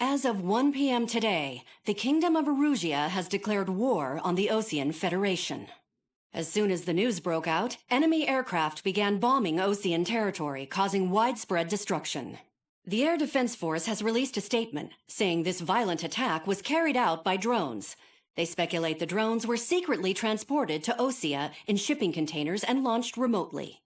As of 1 p.m. today, the Kingdom of Erusia has declared war on the Osean Federation. As soon as the news broke out, enemy aircraft began bombing Osean territory, causing widespread destruction. The Air Defense Force has released a statement saying this violent attack was carried out by drones. They speculate the drones were secretly transported to Osea in shipping containers and launched remotely.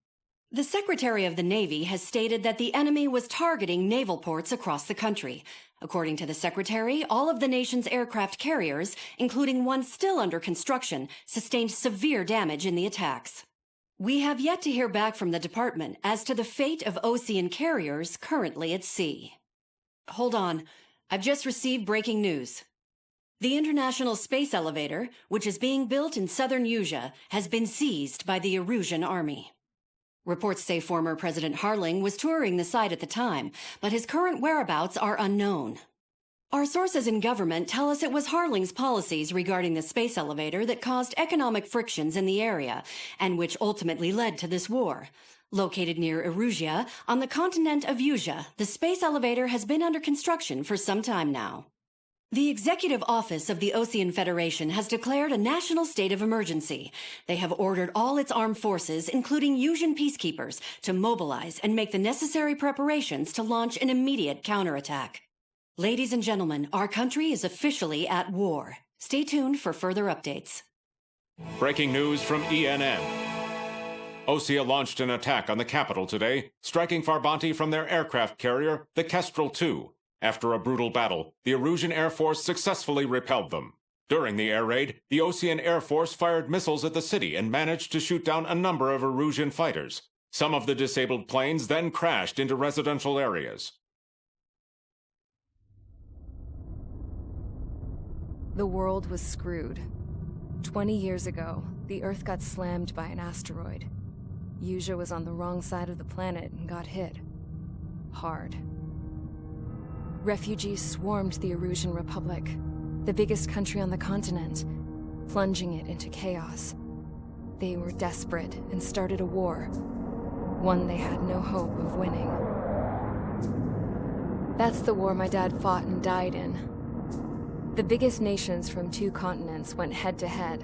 The Secretary of the Navy has stated that the enemy was targeting naval ports across the country. According to the Secretary, all of the nation's aircraft carriers, including one still under construction, sustained severe damage in the attacks. We have yet to hear back from the department as to the fate of Osean carriers currently at sea. Hold on, I've just received breaking news. The International Space Elevator, which is being built in southern Usea, has been seized by the Erusian Army. Reports say former President Harling was touring the site at the time, but his current whereabouts are unknown. Our sources in government tell us it was Harling's policies regarding the space elevator that caused economic frictions in the area, and which ultimately led to this war. Located near Erusia, on the continent of Usea, the space elevator has been under construction for some time now. The Executive Office of the Osean Federation has declared a national state of emergency. They have ordered all its armed forces, including Usean peacekeepers, to mobilize and make the necessary preparations to launch an immediate counterattack. Ladies and gentlemen, our country is officially at war. Stay tuned for further updates. Breaking news from ENN. Osea launched an attack on the capital today, striking Farbanti from their aircraft carrier, the Kestrel II. After a brutal battle, the Erusian Air Force successfully repelled them. During the air raid, the Osean Air Force fired missiles at the city and managed to shoot down a number of Erusian fighters. Some of the disabled planes then crashed into residential areas. The world was screwed. 20 years ago, the Earth got slammed by an asteroid. Usea was on the wrong side of the planet and got hit. Hard. Refugees swarmed the Erusian Republic, the biggest country on the continent, plunging it into chaos. They were desperate and started a war, one they had no hope of winning. That's the war my dad fought and died in. The biggest nations from 2 continents went head-to-head,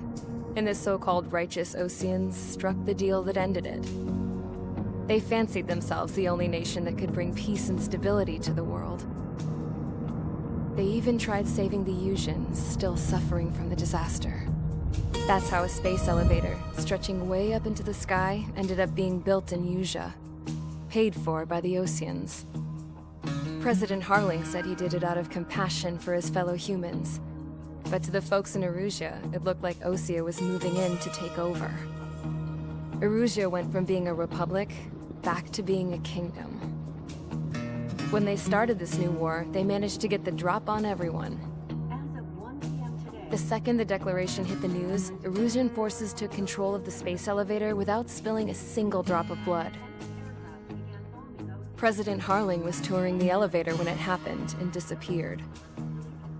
and the so-called righteous Oseans struck the deal that ended it. They fancied themselves the only nation that could bring peace and stability to the world. They even tried saving the Useans, still suffering from the disaster. That's how a space elevator, stretching way up into the sky, ended up being built in Usea, paid for by the Oseans. President Harling said he did it out of compassion for his fellow humans. But to the folks in Erusia, it looked like Osea was moving in to take over. Erusia went from being a republic back to being a kingdom. When they started this new war, they managed to get the drop on everyone. The second the declaration hit the news, Erusian forces took control of the space elevator without spilling a single drop of blood. President Harling was touring the elevator when it happened and disappeared.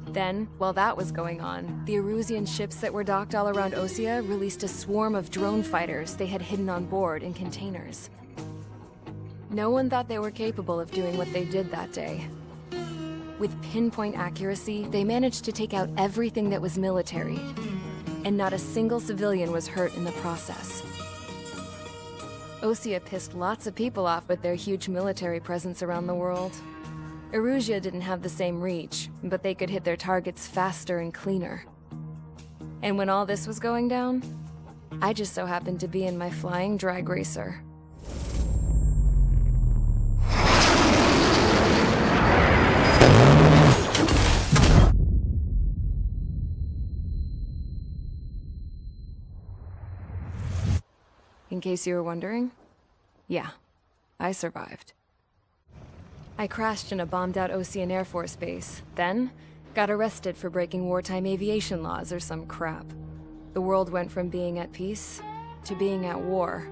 Then, while that was going on, the Erusian ships that were docked all around Osea released a swarm of drone fighters they had hidden on board in containers. No one thought they were capable of doing what they did that day. With pinpoint accuracy, they managed to take out everything that was military, and not a single civilian was hurt in the process. Osea pissed lots of people off with their huge military presence around the world. Erusia didn't have the same reach, but they could hit their targets faster and cleaner. And when all this was going down, I just so happened to be in my flying drag racer. In case you were wondering, yeah, I survived. I crashed in a bombed-out Osean Air Force base, then got arrested for breaking wartime aviation laws or some crap. The world went from being at peace to being at war,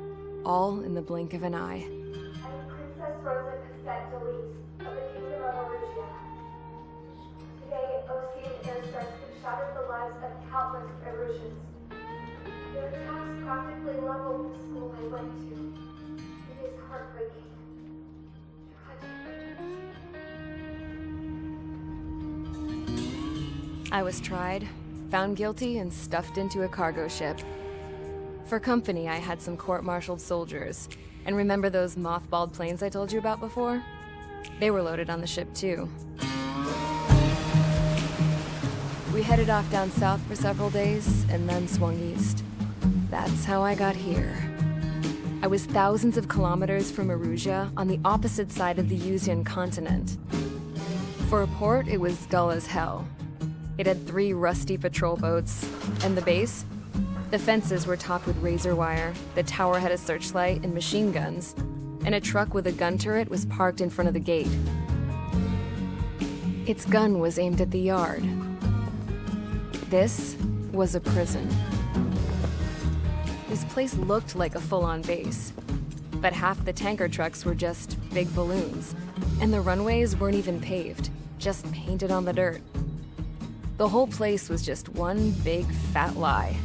all in the blink of an eye. I'm Princess Rosa Cassette Delise of the Kingdom of Erusia. Today, Osean airstrikes have shattered the lives of countless Erusians. Their attacks practically leveled the school I went to. It is heartbreaking. Tragic. I was tried, found guilty, and stuffed into a cargo ship. For company, I had some court-martialed soldiers. And remember those mothballed planes I told you about before? They were loaded on the ship, too. We headed off down south for several days, and then swung east. That's how I got here. I was thousands of kilometers from Erusia, on the opposite side of the Yuzian continent. For a port, it was dull as hell. It had 3 rusty patrol boats, and the base? The fences were topped with razor wire, the tower had a searchlight and machine guns, and a truck with a gun turret was parked in front of the gate. Its gun was aimed at the yard. This was a prison. This place looked like a full-on base, but half the tanker trucks were just big balloons, and the runways weren't even paved, just painted on the dirt. The whole place was just one big fat lie.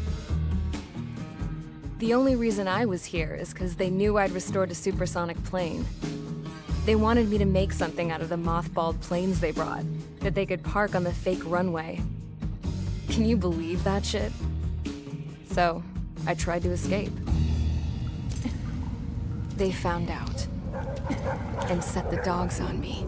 The only reason I was here is because they knew I'd restored a supersonic plane. They wanted me to make something out of the mothballed planes they brought, that they could park on the fake runway. Can you believe that shit? So, I tried to escape. They found out, and set the dogs on me.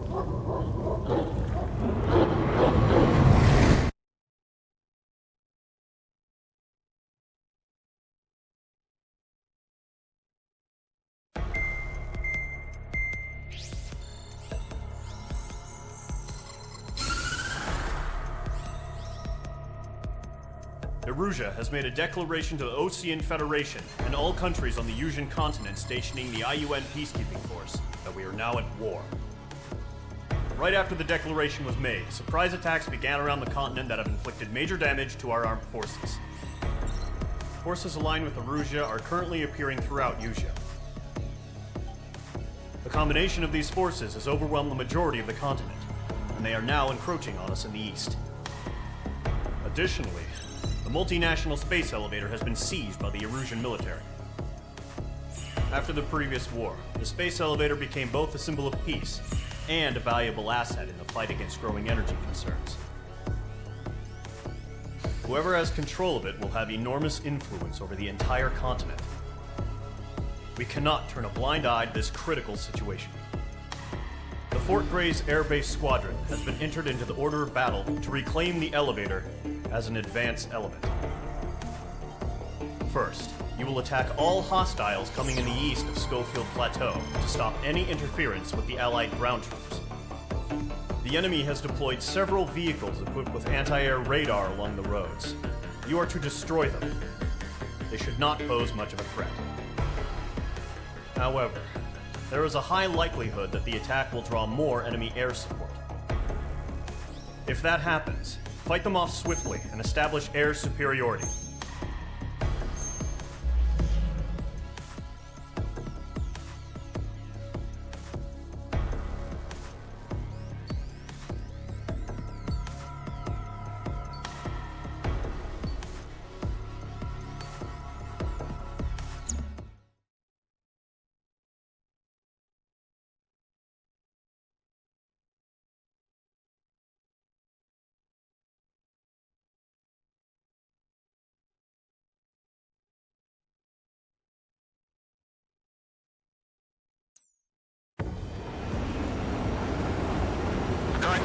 Erusia has made a declaration to the Ocean Federation and all countries on the Yuzian continent stationing the IUN peacekeeping force that we are now at war. Right after the declaration was made, surprise attacks began around the continent that have inflicted major damage to our armed forces. Forces aligned with Erusia are currently appearing throughout Yusia. The combination of these forces has overwhelmed the majority of the continent, and they are now encroaching on us in the east. Additionally, the multinational space elevator has been seized by the Erusian military. After the previous war, the space elevator became both a symbol of peace and a valuable asset in the fight against growing energy concerns. Whoever has control of it will have enormous influence over the entire continent. We cannot turn a blind eye to this critical situation. The Fort Gray's Air Base Squadron has been entered into the order of battle to reclaim the elevator as an advance element. First, you will attack all hostiles coming in the east of Schofield Plateau to stop any interference with the Allied ground troops. The enemy has deployed several vehicles equipped with anti-air radar along the roads. You are to destroy them. They should not pose much of a threat. However, there is a high likelihood that the attack will draw more enemy air support. If that happens, fight them off swiftly and establish air superiority.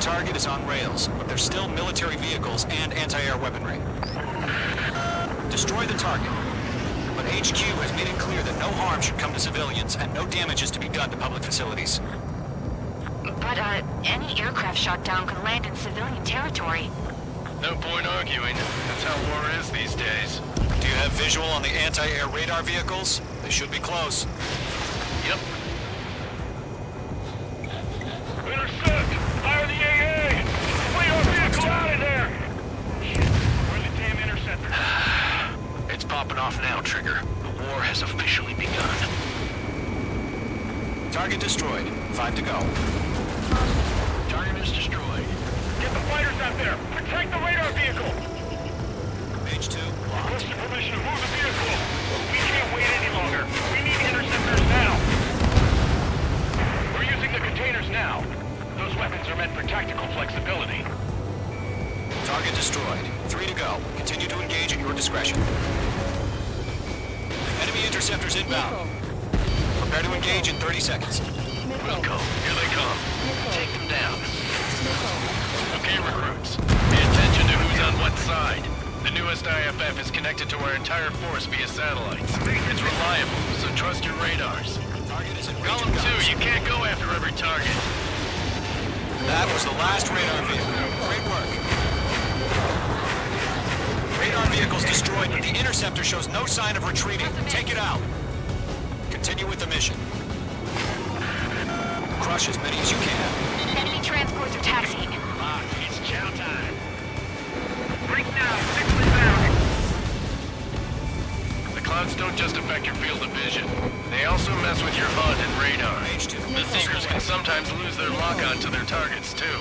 Target is on rails, but there's still military vehicles and anti-air weaponry. Destroy the target, but HQ has made it clear that no harm should come to civilians and no damage is to be done to public facilities. But, any aircraft shot down could land in civilian territory. No point arguing. That's how war is these days. Do you have visual on the anti-air radar vehicles? They should be close. Yep. Intercept! Fire the AA! Flee our vehicle out of there! Shit, where's the damn interceptor? It's popping off now, Trigger. The war has officially begun. Target destroyed. 5 to go. Target is destroyed. Get the fighters out there! Protect the radar vehicle! Page 2, locked. Requesting permission to move the vehicle! We can't wait any longer! We need interceptors now! We're using the containers now. Those weapons are meant for tactical flexibility. Target destroyed. 3 to go. Continue to engage at your discretion. Enemy interceptors inbound. Prepare to engage in 30 seconds. Wilco, here they come. Take them down. Okay, recruits. Pay attention to who's on what side. The newest IFF is connected to our entire force via satellites. It's reliable, so trust your radars. Target is in range Column of guns. 2, you can't go after every target. That was the last radar vehicle. Great work. Radar vehicle's destroyed, but the interceptor shows no sign of retreating. Take it out. Continue with the mission. Crush as many as you can. Enemy transports are taxiing. It's chow time. Break now, signal inbound. The clouds don't just affect your field of vision. They also mess with your HUD and radar. H2. The Seekers can sometimes lose their lock-on to their targets, too.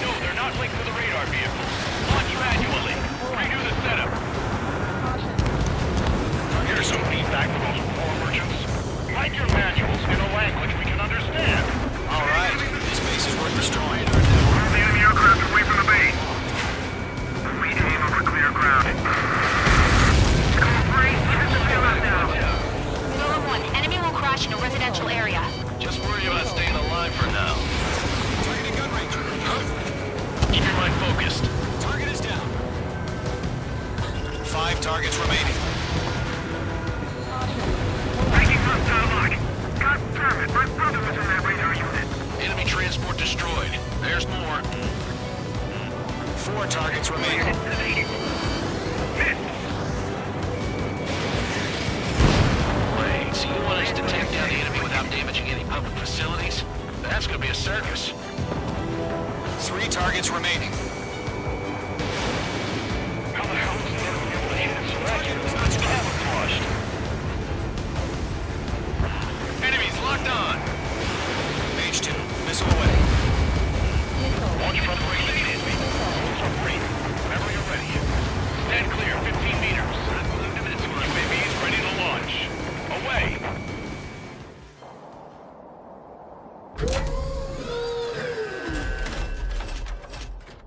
No, they're not linked to the radar vehicle. Launch manually. Redo the setup. Here's some feedback from those war merchants. Write your manuals in a language we can understand. All right. This base is worth destroying. Move the enemy aircraft away from the base. Free to aim over clear ground. Call 3, hit the PLS now. Column 1, enemy will crash in a residential area. Just worry about staying alive for now. Targeting gun range. Keep your mind focused. Target is down. 5 targets remaining. Breaking hostile lock. God damn it, my brother was in that radar unit. Enemy transport destroyed. There's more. 4 targets remaining. Wait, so you want us to take down the enemy without damaging any public facilities? That's gonna be a circus. 3 targets remaining. How the hell is the enemy able to hit it so accurate? It's camouflaged. Enemies locked on. H2, missile away. Launch from the regulated. Rules are free. Whenever you're ready. Stand clear, 15 meters. UAVs ready to launch. Away.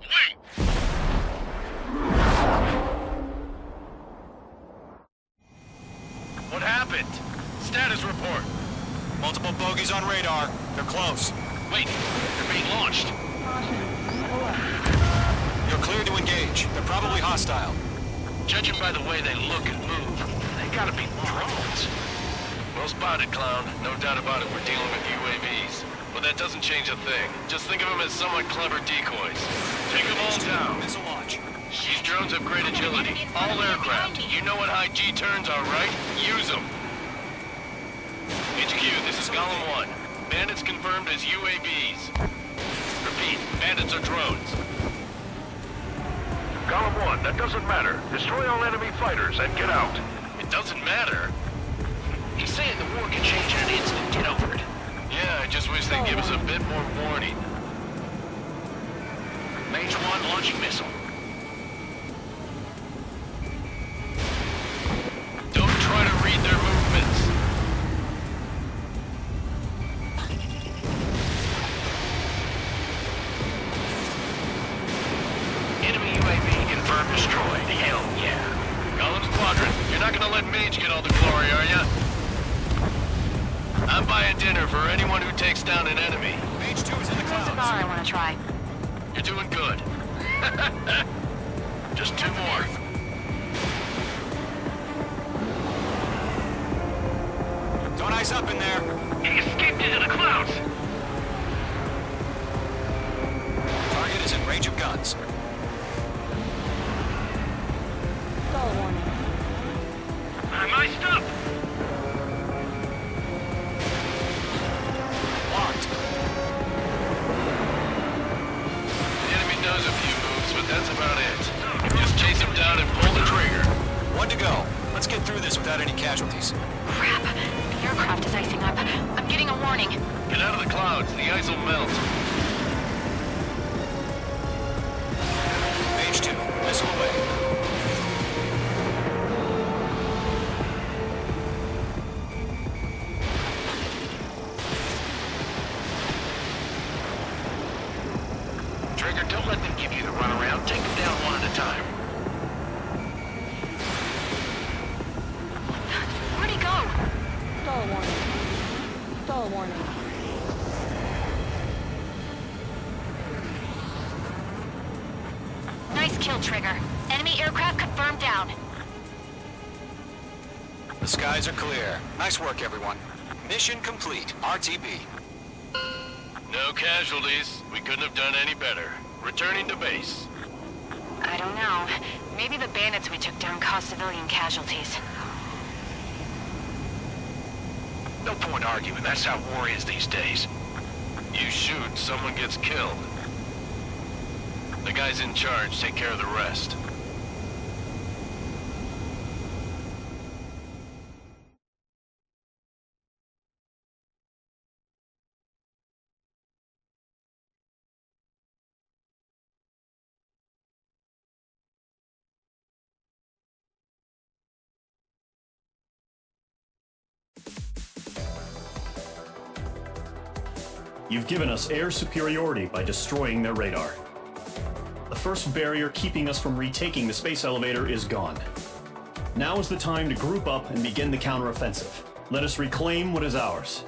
Wait. What happened? Status report. Multiple bogeys on radar. They're close. Wait, they're being launched. You're cleared to engage. They're probably hostile. Judging by the way they look and move, they gotta be drones. Well spotted, clown. No doubt about it, we're dealing with UAVs. But that doesn't change a thing. Just think of them as somewhat clever decoys. Take them all down. Missile launch. These drones have great agility. All aircraft. You know what high G turns are, right? Use them. HQ, this is Column 1. Bandits confirmed as UAVs. Repeat, bandits are drones. Column 1, that doesn't matter. Destroy all enemy fighters and get out. It doesn't matter? He's saying the war can change in an instant. Get over it. Yeah, I just wish they'd give us a bit more warning. Major 1 launching missile. Don't try to read their movements. Enemy UAV confirmed destroyed. Hell yeah. Column Squadron, you're not gonna let Mage get all the glory, are ya? I'm buying dinner for anyone who takes down an enemy. H2 is in the There's a bar clouds. I want to try. You're doing good. Just 2 more. Don't ice up in there. He escaped into the clouds. Target is in range of guns. I'm iced up. Locked. The enemy does a few moves, but that's about it. Just chase him down and pull the trigger. 1 to go. Let's get through this without any casualties. Crap. The aircraft is icing up. I'm getting a warning. Get out of the clouds. The ice will melt. H2, missile away. Trigger, don't let them give you the runaround. Take them down one at a time. Where'd he go? Stall warning. Stall warning. Nice kill, Trigger. Enemy aircraft confirmed down. The skies are clear. Nice work, everyone. Mission complete. RTB. No casualties. We couldn't have done any better. Returning to base. I don't know. Maybe the bandits we took down caused civilian casualties. No point arguing. That's how war is these days. You shoot, someone gets killed. The guys in charge take care of the rest. You've given us air superiority by destroying their radar. The first barrier keeping us from retaking the space elevator is gone. Now is the time to group up and begin the counteroffensive. Let us reclaim what is ours.